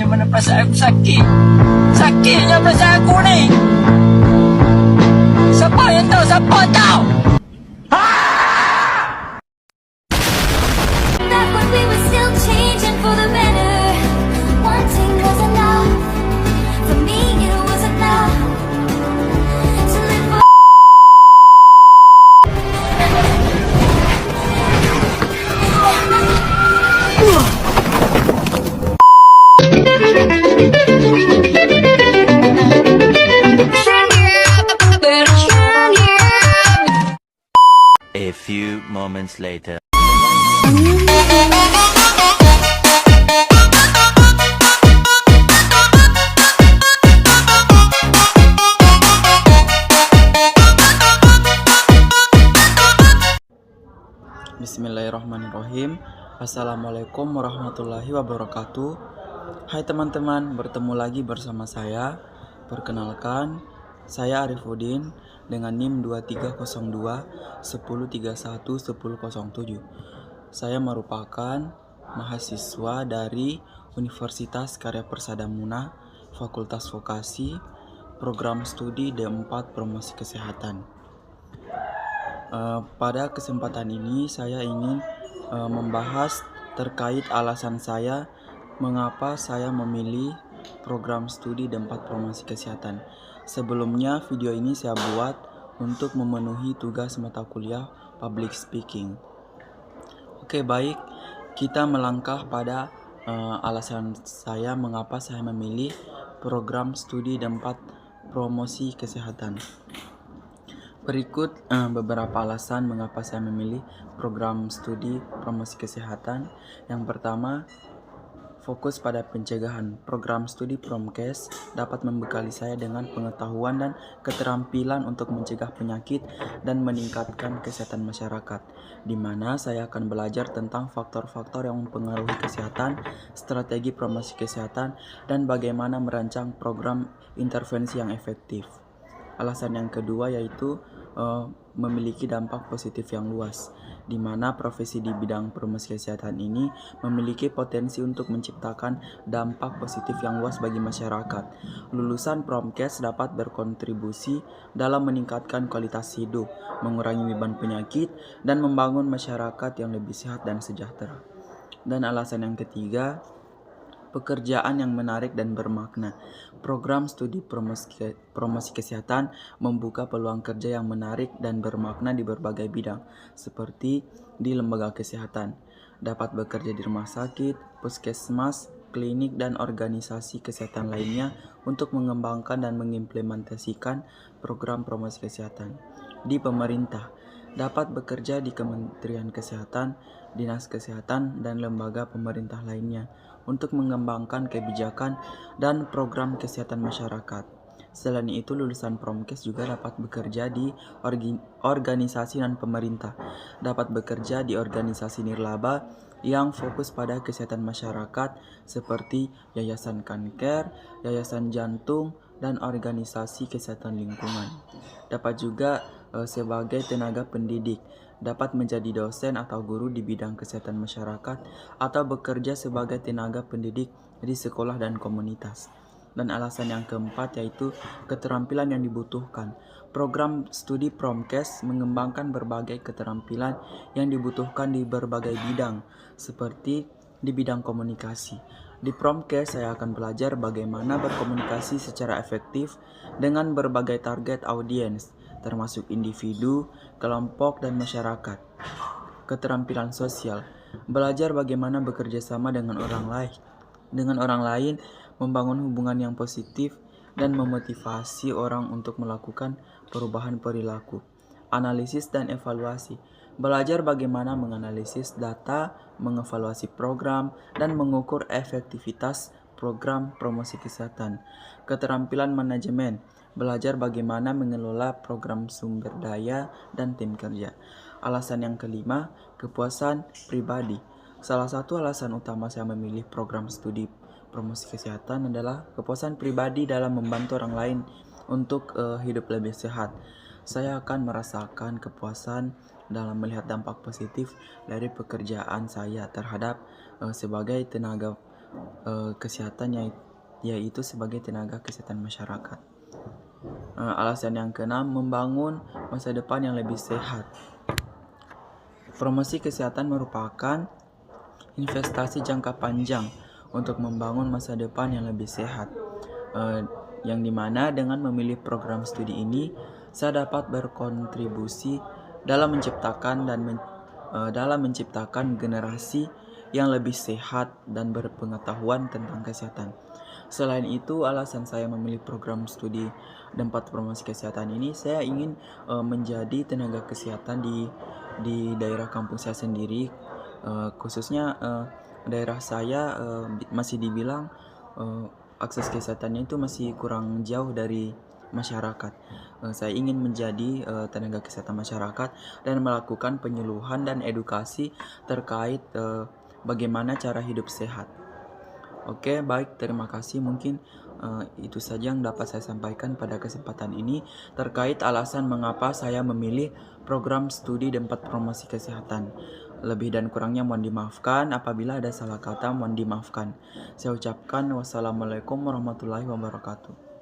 Macam mana perasaan aku sakit. Sakitnya perasaan aku ni. Siapa yang tahu? Siapa tahu? Back when we were still changing for the better. Wanting was enough. For me it was enough to live for. A few moments later. Bismillahirrahmanirrahim. Assalamualaikum warahmatullahi wabarakatuh. Hai teman-teman, bertemu lagi bersama saya. Perkenalkan, saya Arifuddin dengan NIM 2302 1031 1007. Saya merupakan mahasiswa dari Universitas Karya Persada Muna, Fakultas Vokasi, Program Studi D4 Promosi Kesehatan. Pada kesempatan ini saya ingin membahas terkait alasan saya mengapa saya memilih program studi D4 Promosi Kesehatan. Sebelumnya video ini saya buat untuk memenuhi tugas mata kuliah Public Speaking. Oke, baik, kita melangkah pada alasan saya mengapa saya memilih program studi D4 Promosi Kesehatan. Berikut beberapa alasan mengapa saya memilih program studi promosi kesehatan. Yang pertama, fokus pada pencegahan. Program studi Promkes dapat membekali saya dengan pengetahuan dan keterampilan untuk mencegah penyakit dan meningkatkan kesehatan masyarakat, di mana saya akan belajar tentang faktor-faktor yang mempengaruhi kesehatan, strategi promosi kesehatan, dan bagaimana merancang program intervensi yang efektif. Alasan yang kedua yaitu memiliki dampak positif yang luas, di mana profesi di bidang promosi kesehatan ini memiliki potensi untuk menciptakan dampak positif yang luas bagi masyarakat. Lulusan Promkes dapat berkontribusi dalam meningkatkan kualitas hidup, mengurangi beban penyakit, dan membangun masyarakat yang lebih sehat dan sejahtera. Dan alasan yang ketiga, pekerjaan yang menarik dan bermakna. Program studi promosi kesehatan membuka peluang kerja yang menarik dan bermakna di berbagai bidang, seperti di lembaga kesehatan. Dapat bekerja di rumah sakit, puskesmas, klinik, dan organisasi kesehatan lainnya untuk mengembangkan dan mengimplementasikan program promosi kesehatan. Di pemerintah, dapat bekerja di Kementerian Kesehatan, Dinas Kesehatan, dan lembaga pemerintah lainnya untuk mengembangkan kebijakan dan program kesehatan masyarakat. Selain itu, lulusan Promkes juga dapat bekerja di organisasi non-pemerintah, dapat bekerja di organisasi nirlaba yang fokus pada kesehatan masyarakat seperti Yayasan Kanker, Yayasan Jantung, dan organisasi kesehatan lingkungan. Dapat juga sebagai tenaga pendidik, dapat menjadi dosen atau guru di bidang kesehatan masyarakat, atau bekerja sebagai tenaga pendidik di sekolah dan komunitas. Dan alasan yang keempat yaitu keterampilan yang dibutuhkan. Program studi Promkes mengembangkan berbagai keterampilan yang dibutuhkan di berbagai bidang, seperti di bidang komunikasi. Di Promkes saya akan belajar bagaimana berkomunikasi secara efektif dengan berbagai target audiens, termasuk individu, kelompok, dan masyarakat. Keterampilan sosial, belajar bagaimana bekerja sama dengan orang lain, membangun hubungan yang positif, dan memotivasi orang untuk melakukan perubahan perilaku. Analisis dan evaluasi, belajar bagaimana menganalisis data, mengevaluasi program, dan mengukur efektivitas program promosi kesehatan. Keterampilan manajemen, belajar bagaimana mengelola program sumber daya dan tim kerja. Alasan yang kelima, kepuasan pribadi. Salah satu alasan utama saya memilih program studi promosi kesehatan adalah kepuasan pribadi dalam membantu orang lain untuk hidup lebih sehat. Saya akan merasakan kepuasan dalam melihat dampak positif dari pekerjaan saya terhadap sebagai tenaga kesehatan, yaitu sebagai tenaga kesehatan masyarakat. Alasan yang keenam, membangun masa depan yang lebih sehat. Promosi kesehatan merupakan investasi jangka panjang untuk membangun masa depan yang lebih sehat, yang dimana dengan memilih program studi ini saya dapat berkontribusi dalam menciptakan generasi yang lebih sehat dan berpengetahuan tentang kesehatan. Selain itu, alasan saya memilih program studi D4 Promosi Kesehatan ini, saya ingin menjadi tenaga kesehatan di daerah kampung saya sendiri, khususnya daerah saya masih dibilang akses kesehatannya itu masih kurang jauh dari masyarakat. Saya ingin menjadi tenaga kesehatan masyarakat dan melakukan penyuluhan dan edukasi terkait bagaimana cara hidup sehat. Oke, baik, terima kasih. Mungkin itu saja yang dapat saya sampaikan pada kesempatan ini terkait alasan mengapa saya memilih program studi D4 Promosi Kesehatan. Lebih dan kurangnya mohon dimaafkan, apabila ada salah kata mohon dimaafkan. Saya ucapkan wassalamualaikum warahmatullahi wabarakatuh.